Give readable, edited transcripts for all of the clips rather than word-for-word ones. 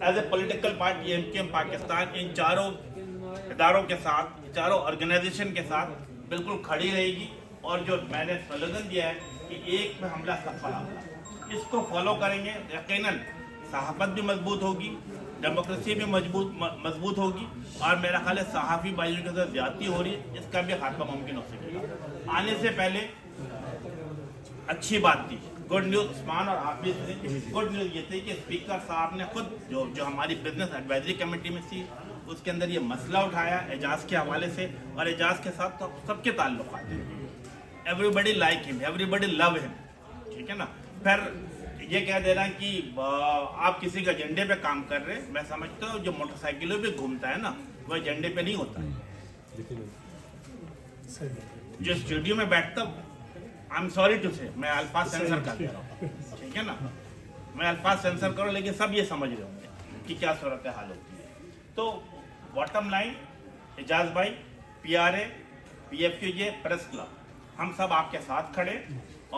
As a political party MKM Pakistan ان چاروں اداروں کے ساتھ, چاروں آرگنائزیشن کے ساتھ بالکل کھڑی رہے گی. اور جو میں نے سلوگن دیا ہے کہ ایک پہ حملہ سب پر حملہ, اس کو فالو کریں گے. یقیناً صحافت بھی مضبوط ہوگی, ڈیموکریسی بھی مضبوط ہوگی, اور میرا خیال ہے صحافی بھائیوں کے ساتھ زیادتی ہو رہی ہے, اس کا بھی خاتمہ ممکن ہو سکے گا. آنے سے پہلے اچھی بات تھی, گڈ نیوز عثمان اور حافظ نے, گڈ نیوز یہ تھی کہ اسپیکر صاحب نے خود جو ہماری بزنس ایڈوائزری کمیٹی میں تھی اس کے اندر یہ مسئلہ اٹھایا اعجاز کے حوالے سے, اور اعجاز کے ساتھ تو سب کے تعلقات ہیں. ایوری بڈی لائک ہم, ایوری بڈی لو ہم, ٹھیک ہے نا. پھر یہ کہہ دینا کہ آپ کسی کے ایجنڈے پہ کام کر رہے, میں سمجھتا ہوں جو موٹر سائیکلوں پہ گھومتا ہے نا وہ ایجنڈے پہ نہیں ہوتا ہے. جو اسٹوڈیو میں بیٹھتا آئی ایم سوری ٹو سے, میں الفاظ سینسر کر دے رہا ہوں, ٹھیک ہے نا, میں الفاظ سینسر کروں, لیکن سب یہ سمجھ رہے ہوں گے کہ کیا صورت حال ہوتی ہے. تو باٹم لائن, اعجاز بھائی, PRA, PFQJ, پریس کلب, ہم سب آپ کے ساتھ کھڑے,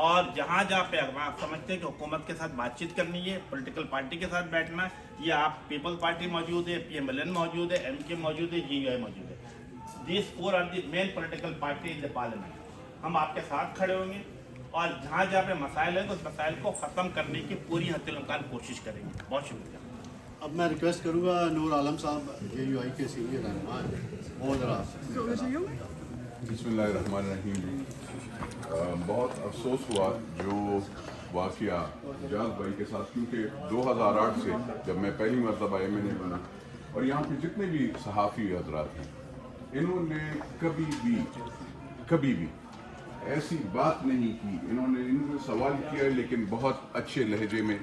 اور جہاں پہ آپ سمجھتے ہیں کہ حکومت کے ساتھ بات چیت کرنی ہے, پولیٹیکل پارٹی کے ساتھ بیٹھنا ہے, یہ آپ پیپلز پارٹی موجود ہے, PMLN موجود ہے, MK موجود ہے, GUI موجود ہے. These four are the main political party in the parliament. ہم آپ کے ساتھ کھڑے ہوں گے, اور جہاں پہ مسائل ہیں اس مسائل کو ختم کرنے کی پوری حد الامکان کوشش کریں گے. بہت شکریہ. اب میں ریکویسٹ کروں گا نور عالم صاحب JUI کے سینئر رہنما ہیں, وہ ذرا بسم اللہ الرحمن الرحیم. بہت افسوس ہوا جو واقعہ اعجاز بھائی کے ساتھ, کیونکہ 2008 سے جب میں پہلی مرتبہ MNA بنا, اور یہاں پہ جتنے بھی صحافی حضرات ہیں, انہوں نے کبھی بھی ایسی بات نہیں کی. انہوں نے سوال کیا, لیکن بہت اچھے لہجے میں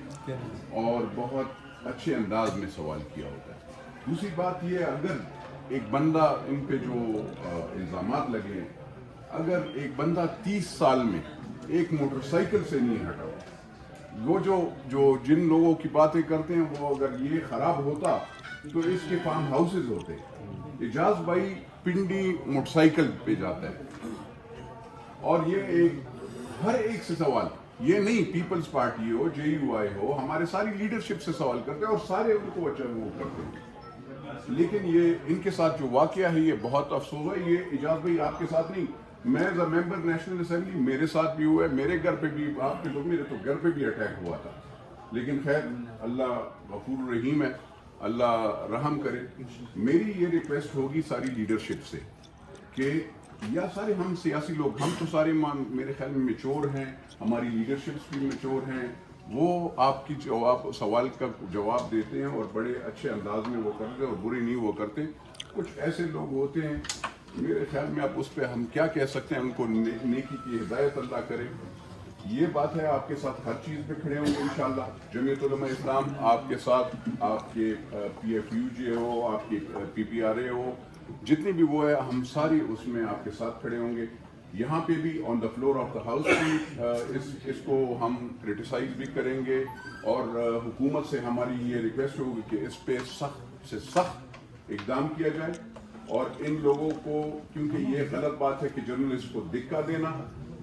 اور بہت اچھے انداز میں سوال کیا ہوتا ہے. دوسری بات یہ, اگر ایک بندہ, ان پہ جو الزامات لگے ہیں, اگر ایک بندہ 30 سال میں ایک موٹر سائیکل سے نہیں ہٹا, وہ جو جن لوگوں کی باتیں کرتے ہیں, وہ اگر یہ خراب ہوتا تو اس کے فارم ہاؤسز ہوتے. اعجاز بھائی پنڈی موٹر سائیکل پہ جاتا ہے, اور یہ ہر ایک سے سوال, یہ نہیں پیپلز پارٹی ہو, JUI ہو, ہمارے ساری لیڈرشپ سے سوال کرتے ہیں, اور سارے ان کو اچھا وہ کرتے ہیں. لیکن یہ ان کے ساتھ جو واقعہ ہے یہ بہت افسوس ہے. یہ اعجاز بھائی آپ کے ساتھ نہیں, میں as a member national assembly میرے ساتھ بھی ہوا ہے, میرے گھر پہ بھی, آپ کے لوگ میرے تو گھر پہ بھی اٹیک ہوا تھا. لیکن خیر اللہ غفور رحیم ہے, اللہ رحم کرے. میری یہ ریکویسٹ ہوگی ساری لیڈرشپ سے کہ یا سارے ہم سیاسی لوگ, ہم تو سارے میرے خیال میں میچور ہیں, ہماری لیڈرشپس بھی میچور ہیں, وہ آپ کی سوال کا جواب دیتے ہیں اور بڑے اچھے انداز میں وہ کرتے ہیں, اور برے نہیں وہ کرتے. کچھ ایسے لوگ ہوتے ہیں, میرے خیال میں اب اس پہ ہم کیا کہہ سکتے ہیں, ان کو نیکی کی ہدایت اللہ کرے. یہ بات ہے, آپ کے ساتھ ہر چیز پہ کھڑے ہوں گے انشاءاللہ. جمعیت علماء اسلام آپ کے ساتھ, آپ کے PFUJ ہو, آپ کی PPRA ہو, جتنی بھی وہ ہے, ہم ساری اس میں آپ کے ساتھ کھڑے ہوں گے. یہاں پہ بھی on the floor of the house بھی اس کو ہم کریٹیسائز بھی کریں گے, اور حکومت سے ہماری یہ ریکویسٹ ہوگی کہ اس پہ سخت سے سخت اقدام کیا جائے. اور ان لوگوں کو, کیونکہ یہ غلط بات ہے کہ جرنلسٹ کو دھکا دینا,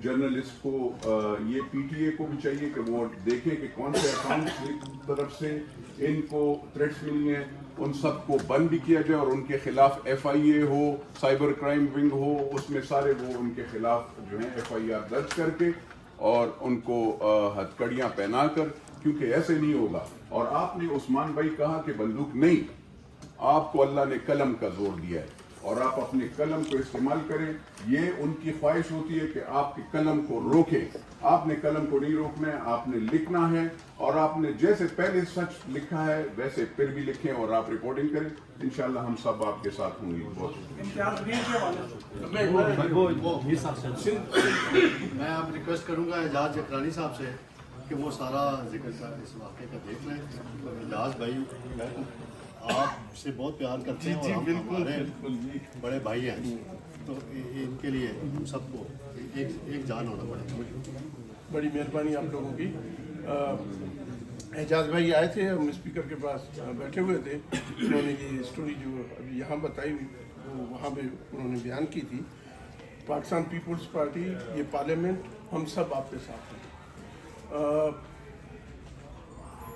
جرنلسٹ کو یہ PTA کو بھی چاہیے کہ وہ دیکھیں کہ کون سے اکاؤنٹس کی طرف سے ان کو تھریٹس ملی ہیں, ان سب کو بند بھی کیا جائے, اور ان کے خلاف FIA ہو, سائبر کرائم ونگ ہو, اس میں سارے وہ ان کے خلاف جو ہیں FIR درج کر کے, اور ان کو ہتھکڑیاں پہنا کر, کیونکہ ایسے نہیں ہوگا. اور آپ نے عثمان بھائی کہا کہ بندوق نہیں, آپ کو اللہ نے قلم کا زور دیا ہے, اور آپ اپنے قلم کو استعمال کریں. یہ ان کی خواہش ہوتی ہے کہ آپ کے قلم کو روکیں. آپ نے قلم کو نہیں روکنا ہے, آپ نے لکھنا ہے, اور آپ نے جیسے پہلے سچ لکھا ہے ویسے پھر بھی لکھیں, اور آپ رپورٹنگ کریں. انشاءاللہ ہم سب آپ کے ساتھ ہوں گے. میں اب ریکویسٹ کروں گا اعجاز جکرانی صاحب سے کہ وہ سارا ذکر کا اس واقعے کا دیکھ لیں. اعجاز بھائی آپ سے بہت پیار کرتے ہیں, اور ہمارے بڑے بھائی ہیں, تو ان کے لیے ہم سب کو ایک جان ہونا پڑے گا. بڑی مہربانی آپ لوگوں کی. اعجاز بھائی آئے تھے, ہم اسپیکر کے پاس بیٹھے ہوئے تھے, انہوں نے یہ اسٹوری جو ابھی یہاں بتائی وہ وہاں پہ انہوں نے بیان کی تھی. پاکستان پیپلز پارٹی, یہ پارلیمنٹ, ہم سب آپ کے ساتھ ہیں.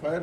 FIR